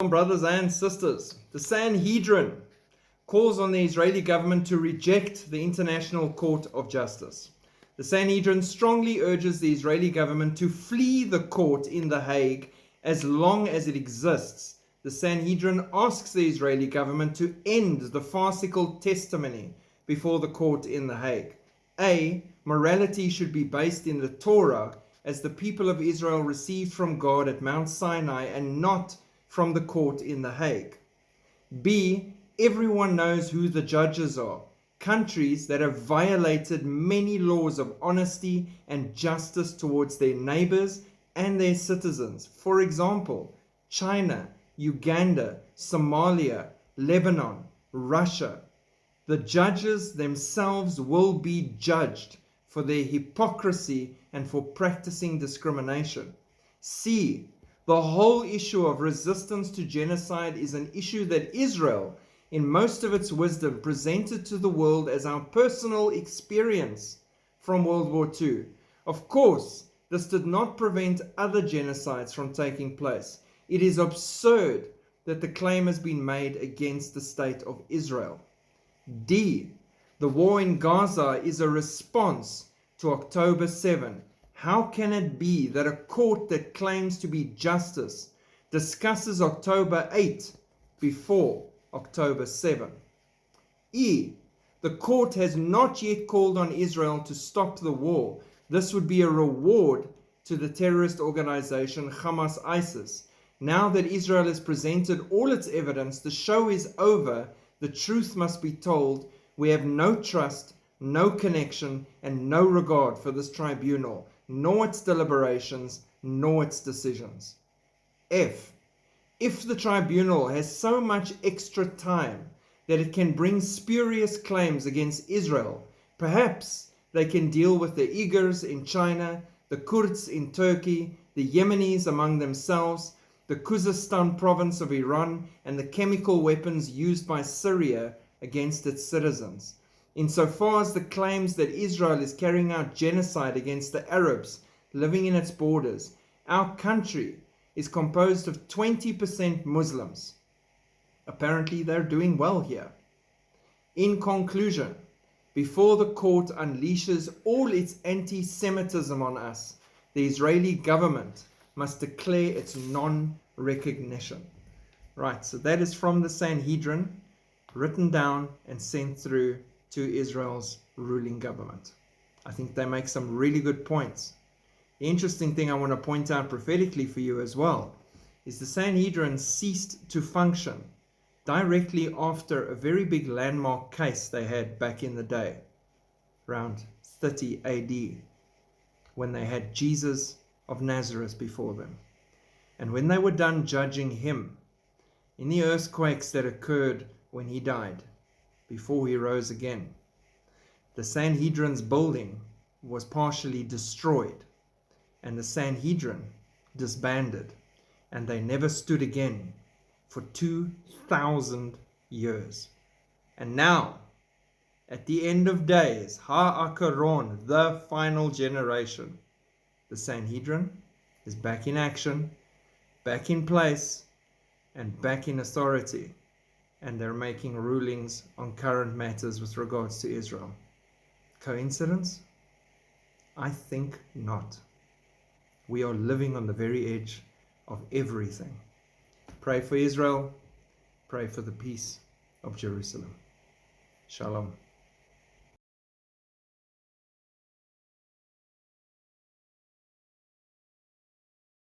Brothers and sisters, the Sanhedrin calls on the Israeli government to reject the International Court of Justice. The Sanhedrin strongly urges the Israeli government to flee the court in The Hague as long as it exists. The Sanhedrin asks the Israeli government to end the farcical testimony before the court in The Hague. A. Morality should be based in the Torah, as the people of Israel received from God at Mount Sinai, and not from the court in The Hague. B. Everyone knows who the judges are. Countries that have violated many laws of honesty and justice towards their neighbors and their citizens. For example, China, Uganda, Somalia, Lebanon, Russia. The judges themselves will be judged for their hypocrisy and for practicing discrimination. C. The whole issue of resistance to genocide is an issue that Israel, in most of its wisdom, presented to the world as our personal experience from World War II. Of course, this did not prevent other genocides from taking place. It is absurd that the claim has been made against the state of Israel. D. The war in Gaza is a response to October 7. How can it be that a court that claims to be justice discusses October 8 before October 7? E. The court has not yet called on Israel to stop the war. This would be a reward to the terrorist organization Hamas ISIS. Now that Israel has presented all its evidence, the show is over. The truth must be told. We have no trust, no connection, and no regard for this tribunal, nor its deliberations, nor its decisions. F. If the tribunal has so much extra time that it can bring spurious claims against Israel, perhaps they can deal with the Uyghurs in China, the Kurds in Turkey, the Yemenis among themselves, the Khuzestan province of Iran, and the chemical weapons used by Syria against its citizens. Insofar as the claims that Israel is carrying out genocide against the Arabs living in its borders, our country is composed of 20% Muslims. Apparently they're doing well here. In conclusion, before the court unleashes all its anti-Semitism on us, the Israeli government must declare its non-recognition. Right, so that is from the Sanhedrin, written down and sent through to Israel's ruling government. I think they make some really good points. The interesting thing I want to point out prophetically for you as well is the Sanhedrin ceased to function directly after a very big landmark case they had back in the day, around 30 AD, when they had Jesus of Nazareth before them. And when they were done judging him in the earthquakes that occurred when he died, before he rose again, the Sanhedrin's building was partially destroyed, and the Sanhedrin disbanded, and they never stood again for 2,000 years. And now, at the end of days, Ha'akaron, the final generation, the Sanhedrin is back in action, back in place, and back in authority. And they're making rulings on current matters with regards to Israel. Coincidence? I think not. We are living on the very edge of everything. Pray for Israel. Pray for the peace of Jerusalem. Shalom.